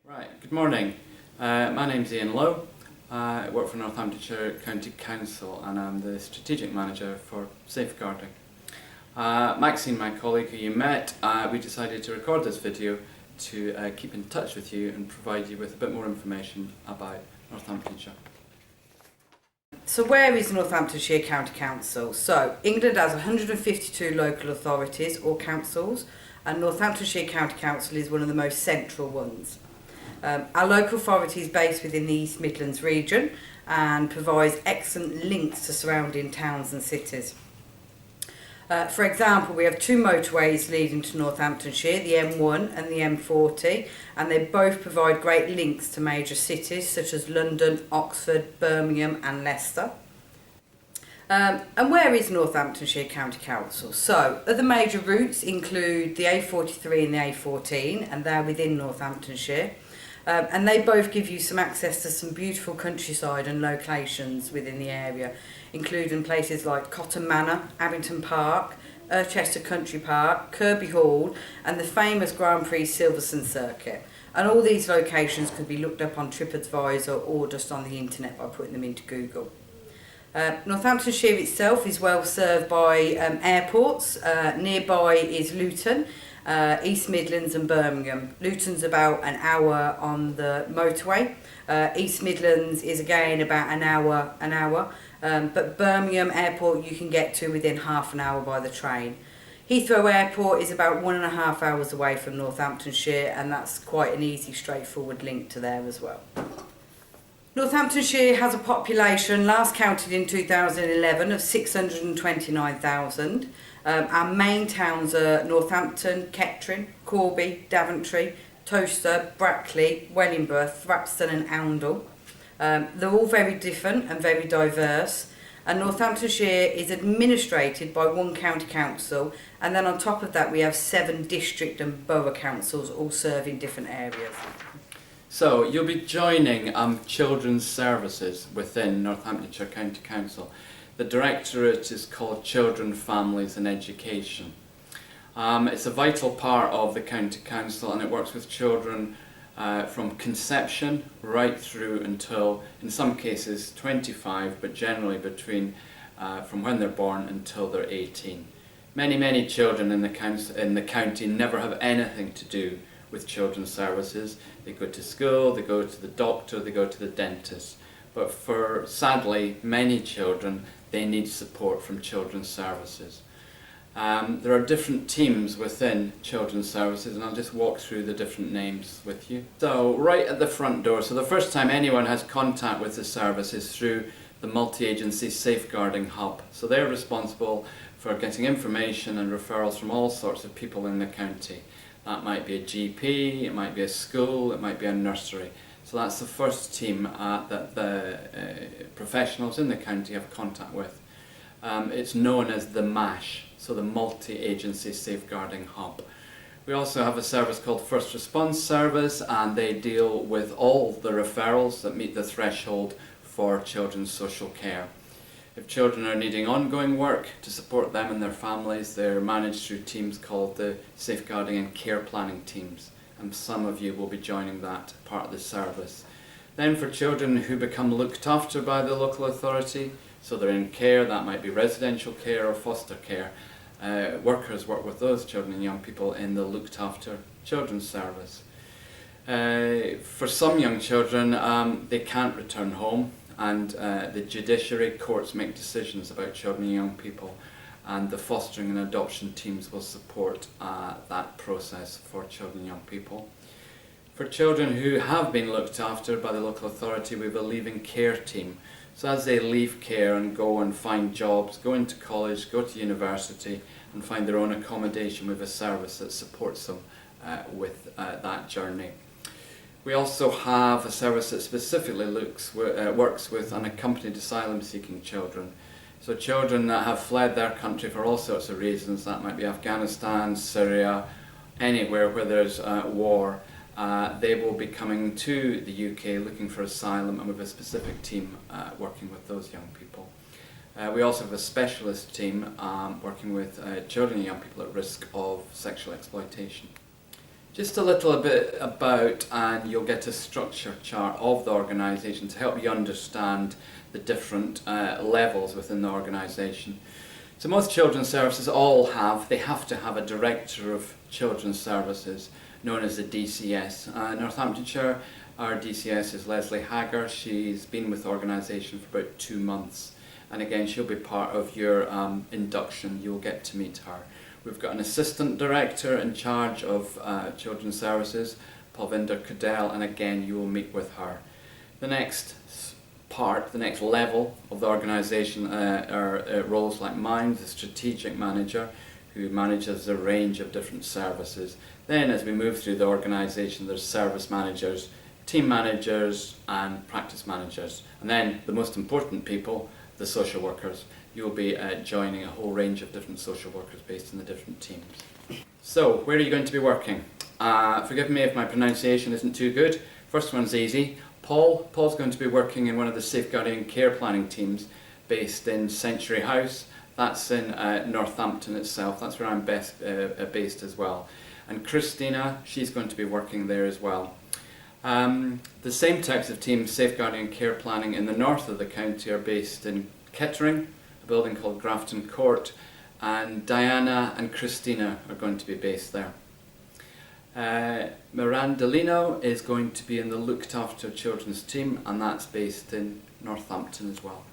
Right, good morning. My name's Ian Lowe. I work for Northamptonshire County Council and I'm the Strategic Manager for Safeguarding. Maxine, my colleague who you met, we decided to record this video to keep in touch with you and provide you with a bit more information about Northamptonshire. So where is Northamptonshire County Council? So England has 152 local authorities or councils, and Northamptonshire County Council is one of the most central ones. Our local authority is based within the East Midlands region and provides excellent links to surrounding towns and cities. For example, we have two motorways leading to Northamptonshire, the M1 and the M40, and they both provide great links to major cities such as London, Oxford, Birmingham and Leicester. And where is Northamptonshire County Council? So, other major routes include the A43 and the A14, and they're within Northamptonshire. And they both give you some access to some beautiful countryside and locations within the area, including places like Cotton Manor, Abington Park, Chester Country Park, Kirby Hall and the famous Grand Prix Silverstone Circuit. And all these locations could be looked up on TripAdvisor or just on the internet by putting them into Google. Northamptonshire itself is well served by airports. Nearby is Luton, East Midlands and Birmingham. Luton's about an hour on the motorway. East Midlands is again about an hour. But Birmingham Airport you can get to within half an hour by the train. Heathrow Airport is about 1.5 hours away from Northamptonshire, and that's quite an easy, straightforward link to there as well. Northamptonshire has a population, last counted in 2011, of 629,000. Our main towns are Northampton, Kettering, Corby, Daventry, Towcester, Brackley, Wellingborough, Thrapston and Oundle. They're all very different and very diverse, and Northamptonshire is administrated by one county council, and then on top of that we have 7 district and borough councils all serving different areas. So you'll be joining Children's Services within Northamptonshire County Council. The directorate is called Children, Families and Education. It's a vital part of the County Council, and it works with children from conception right through until, in some cases, 25, but generally between from when they're born until they're 18. Many children in the county never have anything to do with children's services. They go to school, they go to the doctor, they go to the dentist. But for, sadly, many children, they need support from children's services. There are different teams within children's services, and I'll just walk through the different names with you. So, right at the front door, so the first time anyone has contact with the service is through the multi-agency safeguarding hub. So they're responsible for getting information and referrals from all sorts of people in the county. That might be a GP, it might be a school, it might be a nursery. So that's the first team that the professionals in the county have contact with. It's known as the MASH, so the Multi-Agency Safeguarding Hub. We also have a service called First Response Service, and they deal with all the referrals that meet the threshold for children's social care. If children are needing ongoing work to support them and their families, they're managed through teams called the Safeguarding and Care Planning teams, and some of you will be joining that part of the service. Then for children who become looked after by the local authority, so they're in care, that might be residential care or foster care, workers work with those children and young people in the looked after children's service. For some young children, they can't return home, and the judiciary courts make decisions about children and young people, and the fostering and adoption teams will support that process for children and young people. For children who have been looked after by the local authority, we have a leaving care team. So as they leave care and go and find jobs, go into college, go to university and find their own accommodation, we have a service that supports them with that journey. We also have a service that specifically works with unaccompanied asylum-seeking children. So children that have fled their country for all sorts of reasons, that might be Afghanistan, Syria, anywhere where there's war, they will be coming to the UK looking for asylum, and we have a specific team working with those young people. We also have a specialist team working with children and young people at risk of sexual exploitation. Just a little bit about, and you'll get a structure chart of the organisation to help you understand the different levels within the organisation. So most children's services they have to have a Director of Children's Services, known as the DCS. Northamptonshire, our DCS is Leslie Hagger. She's been with the organisation for about 2 months, and again she'll be part of your induction. You'll get to meet her. We've got an Assistant Director in charge of Children's Services, Palvinder Cadell, and again you will meet with her. The next the next level of the organisation are roles like mine, the Strategic Manager, who manages a range of different services. Then as we move through the organisation, there's Service Managers, Team Managers and Practice Managers. And then the most important people, the Social Workers. You'll be joining a whole range of different social workers based in the different teams. So, where are you going to be working? Forgive me if my pronunciation isn't too good. First one's easy. Paul's going to be working in one of the safeguarding and care planning teams based in Century House. That's in Northampton itself. That's where I'm based as well. And Christina, she's going to be working there as well. The same types of teams, safeguarding and care planning in the north of the county, are based in Kettering, a building called Grafton Court, and Diana and Christina are going to be based there. Mirandolino is going to be in the Looked After Children's team, and that's based in Northampton as well.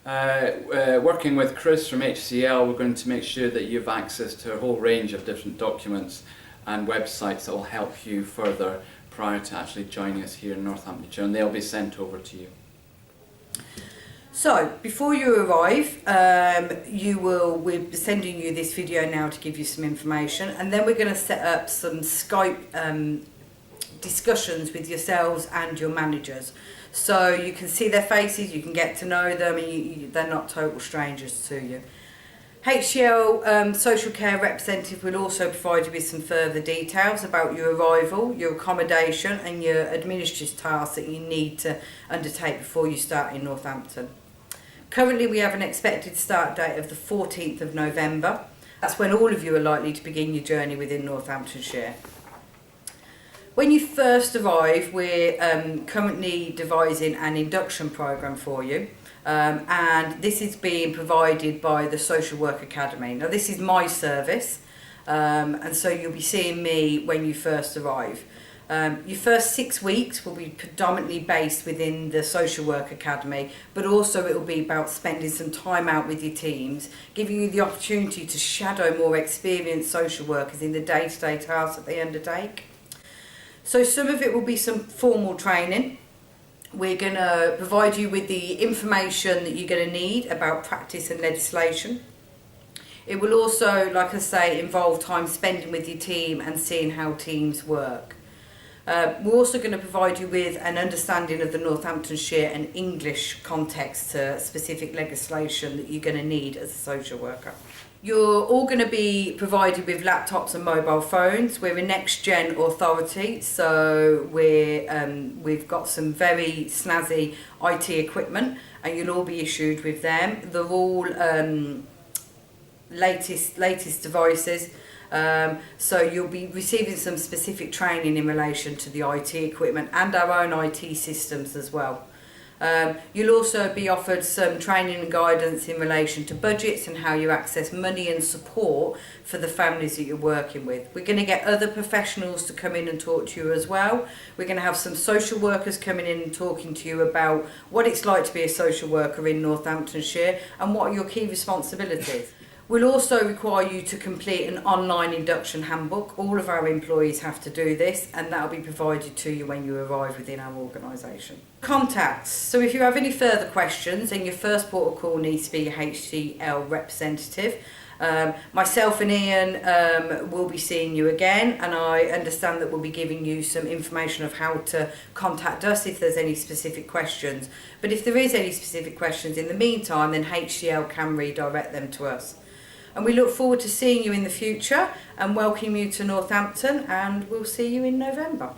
Working with Chris from HCL, we're going to make sure that you have access to a whole range of different documents and websites that will help you further prior to actually joining us here in Northamptonshire, and they'll be sent over to you. So, before you arrive, we're sending you this video now to give you some information, and then we're going to set up some Skype discussions with yourselves and your managers. So you can see their faces, you can get to know them, and they're not total strangers to you. HCL Social Care representative will also provide you with some further details about your arrival, your accommodation and your administrative tasks that you need to undertake before you start in Northampton. Currently we have an expected start date of the 14th of November. That's when all of you are likely to begin your journey within Northamptonshire. When you first arrive, we're currently devising an induction programme for you, and this is being provided by the Social Work Academy. Now this is my service, and so you'll be seeing me when you first arrive. Your first 6 weeks will be predominantly based within the Social Work Academy, but also it will be about spending some time out with your teams, giving you the opportunity to shadow more experienced social workers in the day-to-day tasks that they undertake. So some of it will be some formal training. We're going to provide you with the information that you're going to need about practice and legislation. It will also, like I say, involve time spending with your team and seeing how teams work. We're also going to provide you with an understanding of the Northamptonshire and English context to specific legislation that you're going to need as a social worker. You're all going to be provided with laptops and mobile phones. We're a next-gen authority, so we've got some very snazzy IT equipment, and you'll all be issued with them. They're all latest devices. So you'll be receiving some specific training in relation to the IT equipment and our own IT systems as well. You'll also be offered some training and guidance in relation to budgets and how you access money and support for the families that you're working with. We're going to get other professionals to come in and talk to you as well. We're going to have some social workers coming in and talking to you about what it's like to be a social worker in Northamptonshire and what are your key responsibilities. We'll also require you to complete an online induction handbook. All of our employees have to do this, and that'll be provided to you when you arrive within our organisation. Contacts. So if you have any further questions, then your first port of call needs to be your HCL representative. Myself and Ian will be seeing you again, and I understand that we'll be giving you some information of how to contact us if there's any specific questions. But if there is any specific questions in the meantime, then HCL can redirect them to us. And we look forward to seeing you in the future and welcome you to Northampton, and we'll see you in November.